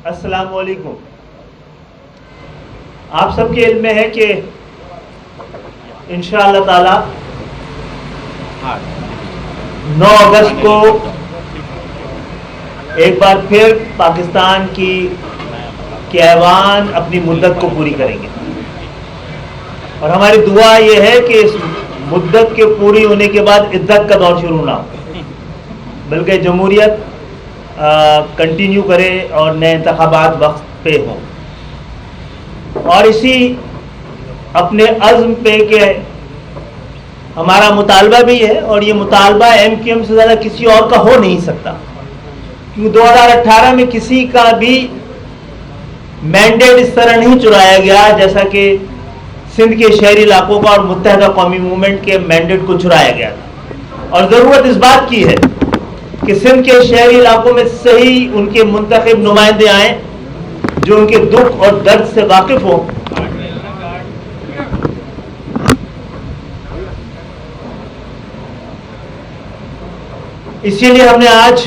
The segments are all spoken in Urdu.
السلام علیکم. آپ سب کے علم میں ہے کہ انشاءاللہ تعالی 9 اگست کو ایک بار پھر پاکستان کے ایوان اپنی مدت کو پوری کریں گے، اور ہماری دعا یہ ہے کہ اس مدت کے پوری ہونے کے بعد عدت کا دور شروع نہ ہو، بلکہ جمہوریت کنٹینیو کرے اور نئے انتخابات وقت پہ ہوں. اور اسی اپنے عزم پہ کہ ہمارا مطالبہ بھی ہے، اور یہ مطالبہ ایم کیو ایم سے زیادہ کسی اور کا ہو نہیں سکتا، کیونکہ 2018 میں کسی کا بھی مینڈیٹ اس طرح نہیں چرایا گیا جیسا کہ سندھ کے شہری علاقوں کا اور متحدہ قومی موومنٹ کے مینڈیٹ کو چرایا گیا تھا. اور ضرورت اس بات کی ہے کہ سندھ کے شہری علاقوں میں صحیح ان کے منتخب نمائندے آئیں جو ان کے دکھ اور درد سے واقف ہوں. اسی لیے ہم نے آج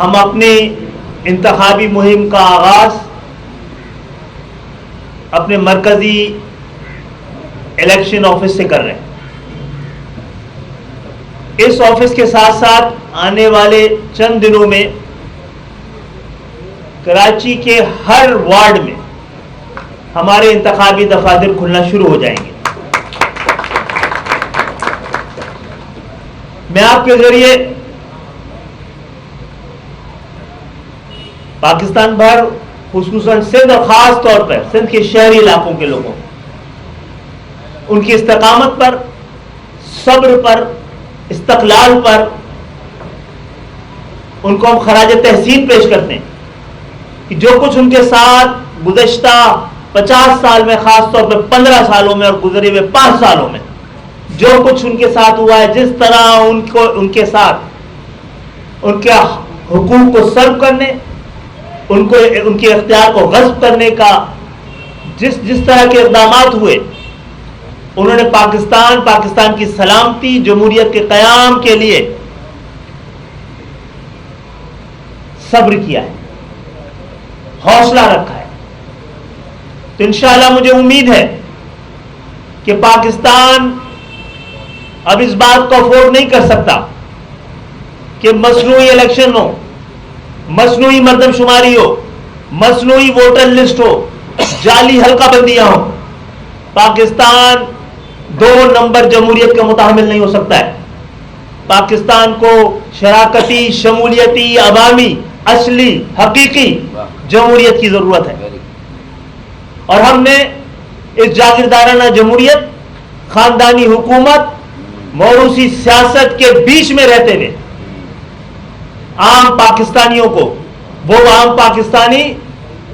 اپنی انتخابی مہم کا آغاز اپنے مرکزی الیکشن آفس سے کر رہے ہیں. اس آفس کے ساتھ ساتھ آنے والے چند دنوں میں کراچی کے ہر وارڈ میں ہمارے انتخابی دفاتر کھلنا شروع ہو جائیں گے. میں آپ کے ذریعے پاکستان بھر، خصوصاً سندھ اور خاص طور پر سندھ کے شہری علاقوں کے لوگوں، ان کی استقامت پر، صبر پر، استقلال پر ان کو ہم خراج تحسین پیش کرتے ہیں کہ جو کچھ ان کے ساتھ گزشتہ 50 سال میں، خاص طور پر 15 سالوں میں اور گزرے ہوئے 5 سالوں میں جو کچھ ان کے ساتھ ہوا ہے، جس طرح ان کے ساتھ ان کے حقوق کو سلب کرنے، ان کے اختیار کو غصب کرنے کا جس طرح کے اقدامات ہوئے، انہوں نے پاکستان کی سلامتی، جمہوریت کے قیام کے لیے صبر کیا ہے، حوصلہ رکھا ہے. تو انشاءاللہ مجھے امید ہے کہ پاکستان اب اس بات کو افورڈ نہیں کر سکتا کہ مصنوعی الیکشن ہو، مصنوعی مردم شماری ہو، مصنوعی ووٹر لسٹ ہو، جعلی حلقہ بندیاں ہوں. پاکستان 2 نمبر جمہوریت کا متحمل نہیں ہو سکتا ہے. پاکستان کو شراکتی، شمولیتی، عوامی، اصلی، حقیقی جمہوریت کی ضرورت ہے. اور ہم نے اس جاگیردارانہ جمہوریت، خاندانی حکومت، موروثی سیاست کے بیچ میں رہتے ہوئے عام پاکستانیوں کو، وہ عام پاکستانی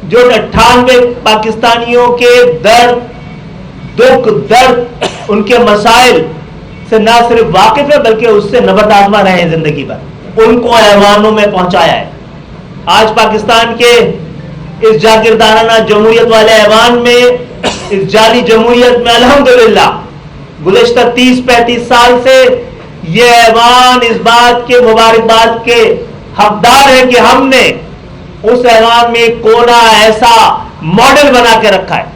جو 98 پاکستانیوں کے درد، دکھ، درد، ان کے مسائل سے نہ صرف واقف ہے بلکہ اس سے نبرد آزما رہے ہیں زندگی بھر، ان کو ایوانوں میں پہنچایا ہے. آج پاکستان کے اس جاگیردارانہ جمہوریت والے ایوان میں، اس جعلی جمہوریت میں الحمدللہ گزشتہ 30-35 سال سے یہ ایوان اس بات کے مبارکباد کے حقدار ہے کہ ہم نے اس ایوان میں ایک کونا ایسا ماڈل بنا کے رکھا ہے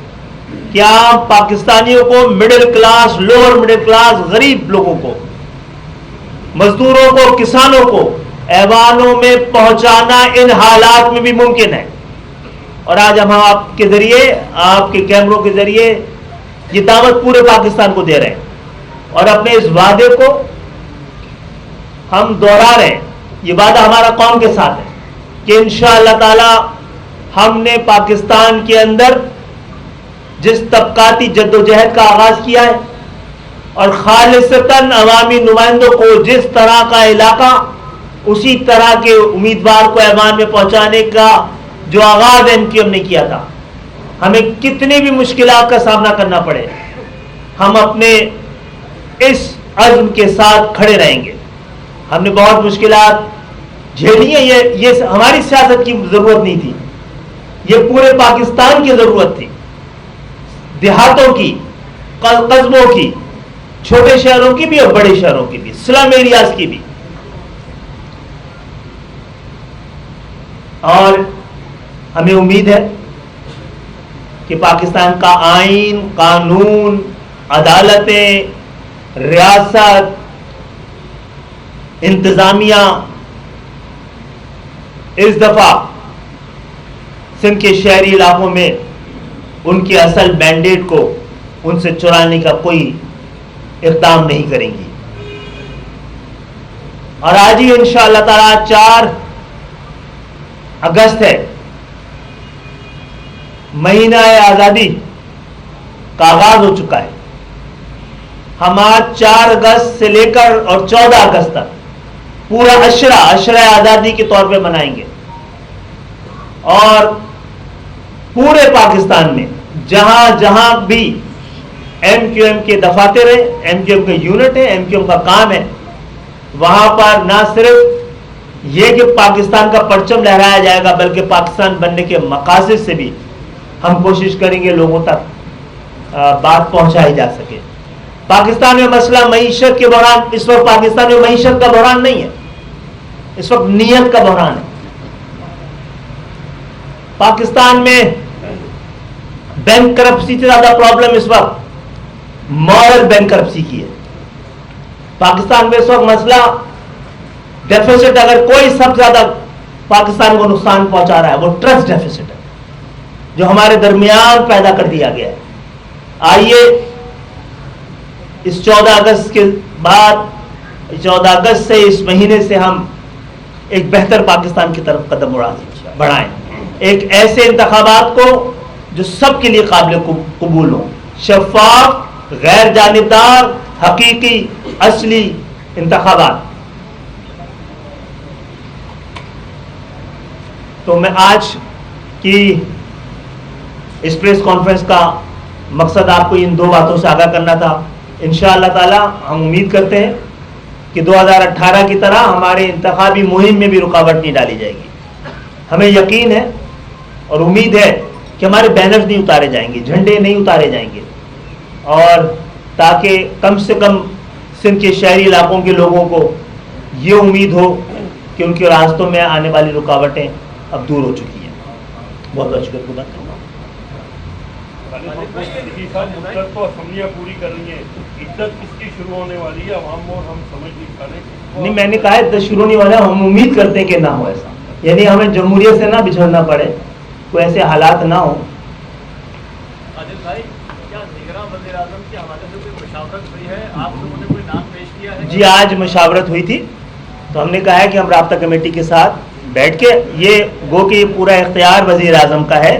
کہ عام پاکستانیوں کو، middle class, lower middle class, غریب لوگوں کو، مزدوروں کو، کسانوں کو ایوانوں میں پہنچانا ان حالات میں بھی ممکن ہے. اور آج ہم آپ کے ذریعے، آپ کے کیمروں کے ذریعے یہ دعوت پورے پاکستان کو دے رہے ہیں، اور اپنے اس وعدے کو ہم دوہرا رہے ہیں. یہ وعدہ ہمارا قوم کے ساتھ ہے کہ انشاءاللہ تعالی ہم نے پاکستان کے اندر جس طبقاتی جدوجہد کا آغاز کیا ہے اور خالصتاً عوامی نمائندوں کو جس طرح کا علاقہ، اسی طرح کے امیدوار کو ایوان میں پہنچانے کا جو آغاز ایم کیو ایم نے کیا تھا، ہمیں کتنی بھی مشکلات کا سامنا کرنا پڑے، ہم اپنے اس عزم کے ساتھ کھڑے رہیں گے. ہم نے بہت مشکلات جھیلی ہیں، یہ ہماری سیاست کی ضرورت نہیں تھی، یہ پورے پاکستان کی ضرورت تھی، دیہاتوں کی، قصبوں کی، چھوٹے شہروں کی بھی اور بڑے شہروں کی بھی، سلم ایریاز کی بھی. اور ہمیں امید ہے کہ پاکستان کا آئین، قانون، عدالتیں، ریاست، انتظامیہ اس دفعہ سندھ کے شہری علاقوں میں ان کے اصل مینڈیٹ کو ان سے چرانے کا کوئی اقدام نہیں کریں گی. اور آج ہی انشاءاللہ تعالی 4 اگست ہے، مہینہ آزادی کا آغاز ہو چکا ہے. ہم آج 4 اگست سے لے کر اور 14 اگست تک پورا عشرہ آزادی کے طور پہ منائیں گے. اور پورے پاکستان میں جہاں جہاں بھی ایم کیو ایم کے دفاتر ہیں، ایم کیو ایم کا یونٹ ہے، ایم کیو ایم کا کام ہے، وہاں پر نہ صرف یہ کہ پاکستان کا پرچم لہرایا جائے گا بلکہ پاکستان بننے کے مقاصد سے بھی ہم کوشش کریں گے لوگوں تک بات پہنچائی جا سکے. پاکستان میں مسئلہ معیشت کے بحران، اس وقت پاکستان میں معیشت کا بحران نہیں ہے، اس وقت نیت کا بحران ہے. پاکستان میں بینک کرپسی سے زیادہ پرابلم اس وقت مورل بینک کرپسی کی ہے. پاکستان میں اس وقت مسئلہ ڈیفیسٹ، اگر کوئی سب سے زیادہ پاکستان کو نقصان پہنچا رہا ہے وہ ٹرسٹ ڈیفیسٹ ہے جو ہمارے درمیان پیدا کر دیا گیا ہے. آئیے اس 14 اگست کے بعد، 14 اگست سے اس مہینے سے ہم ایک بہتر پاکستان کی طرف قدم بڑھائیں، ایک ایسے انتخابات کو جو سب کے لیے قابل قبول ہوں، شفاف، غیر جانبدار، حقیقی، اصلی انتخابات. تو میں آج کی اس پریس کانفرنس کا مقصد آپ کو ان 2 باتوں سے آگاہ کرنا تھا. انشاءاللہ تعالی ہم امید کرتے ہیں کہ 2018 کی طرح ہمارے انتخابی مہم میں بھی رکاوٹ نہیں ڈالی جائے گی. ہمیں یقین ہے اور امید ہے کہ ہمارے بینرز نہیں اتارے جائیں گے، جھنڈے نہیں اتارے جائیں گے، اور تاکہ کم سے کم سندھ کے شہری علاقوں کے لوگوں کو یہ امید ہو کہ ان کے راستوں میں آنے والی رکاوٹیں اب دور ہو چکی ہیں. بہت بہت شکریہ. خدا تو اسمبلیاں پوری کر رہی ہیں، عدت کس کی شروع ہونے والی ہے عوام اور ہم سمجھ نہیں پا رہے. نہیں، میں نے کہا عدت شروع نہیں والا، ہم امید کرتے ہیں کہ نہ ہو ایسا، یعنی ہمیں جمہوریت سے نہ بچھڑنا پڑے، کوئی ایسے حالات نہ ہوں. عادل بھائی، کیا نگراں وزیر اعظم کے حوالے سے کوئی مشاورت ہوئی ہے؟ آپ لوگوں نے کوئی نام پیش کیا ہے؟ جی آج مشاورت ہوئی تھی، تو ہم نے کہا ہے کہ ہم رابطہ کمیٹی کے ساتھ بیٹھ کے، یہ گو کہ یہ پورا اختیار وزیر اعظم کا ہے،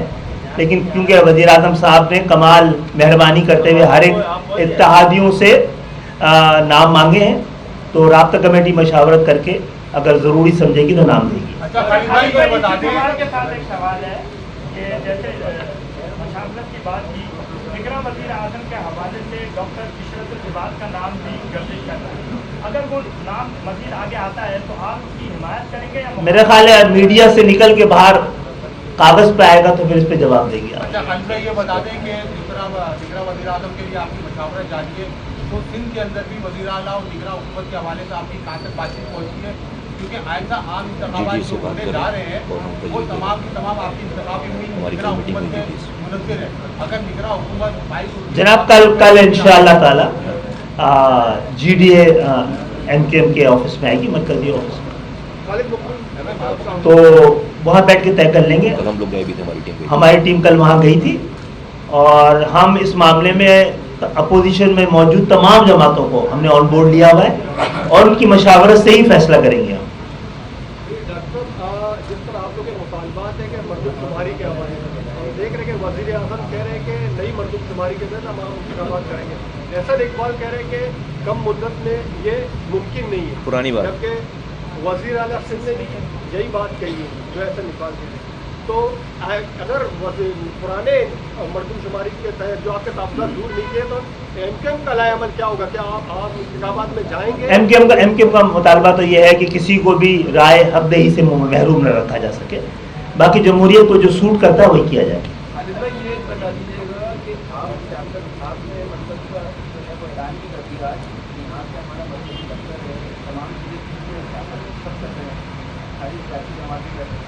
لیکن کیونکہ وزیر اعظم صاحب نے کمال مہربانی کرتے ہوئے ہر ایک اتحادیوں سے نام مانگے ہیں، تو رابطہ کمیٹی مشاورت کر کے اگر ضروری سمجھے گی تو نام دے گی. کے ساتھ ایک سوال ہے کہ جیسے مشاورت کی بات کی، نگراں وزیر اعظم کے حوالے سے ڈاکٹر عشرت العباد کا نام بھی گردش کر رہا ہے. اگر وہ نام مزید آگے آتا ہے تو آپ اس کی حمایت کریں گے یا؟ میرا خیال ہے میڈیا سے نکل کے باہر کاغذ پہ آئے گا تو پھر اس پہ جواب دے گی. اچھا خان بھائی یہ بتا دیں کہ نگراں وزیر اعظم کے لیے آپ کی مشاورت جاری ہے، تو سندھ کے اندر بھی وزیر اعلیٰ اور نگراں حکومت کے حوالے سے آپ کی کہاں تک بات چیت پہنچی ہے؟ کیونکہ آئندہ عام انتخابات جو ہونے جا رہے ہیں وہ تمام کی تمام آپ کی انتخابی مہم نگراں حکومت میں منحصر ہے. اگر نگراں حکومت 22 جناب کل انشاءاللہ تعالی جی ڈی اے ایم کے ایم کے آفس میں آئے گی، مرکزی آفس میں، تو وہاں بیٹھ کے طے کر لیں گے. ہم لوگ گئے بھی تھے، ہماری ٹیم کل وہاں گئی تھی، اور ہم اس معاملے میں اپوزیشن میں موجود تمام جماعتوں کو ہم نے آن بورڈ لیا ہوا ہے، اور ان کی مشاورت سے ہی فیصلہ کریں گے. ہم جس پر آپ لوگ کے مطالبات ہیں کہ مردم شماری کے حوالے سے دیکھ رہے ہیں کہ وزیر اعظم کہہ رہے ہیں کہ نئی مردم شماری کے تحت ہم انتخابات کریں گے. احسن اقبال کہہ رہے ہیں کہ کم مدت میں یہ ممکن نہیں ہے، پرانی بات، جبکہ وزیر اعلیٰ سندھ نے بھی یہی بات کہی ہے جو احسن اقبال کہہ رہے ہیں. تو اگر پرانے مردم شماری کے تحت جو آپ کے تاثرات دور نہیں کیے تو ایم کیو ایم کا لائے عمل کیا ہوگا؟ کیا آپ انتخابات میں جائیں گے؟ ایم کیو ایم کا مطالبہ تو یہ ہے کہ کسی کو بھی رائے حق دہی سے محروم نہ رکھا جا سکے، باقی جمہوریت کو جو سوٹ کرتا ہے وہی کیا جائے. یہ بتا دیجیے گا کہ آپ نے مطلب اعلان کی کرتی ہے یہاں سے ہمارا مذہبی دفتر ہے، تمام چیزیں سب کرتے ہیں، ساری سیاسی جماعتیں کرتے ہیں،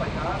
50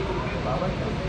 ₹1.52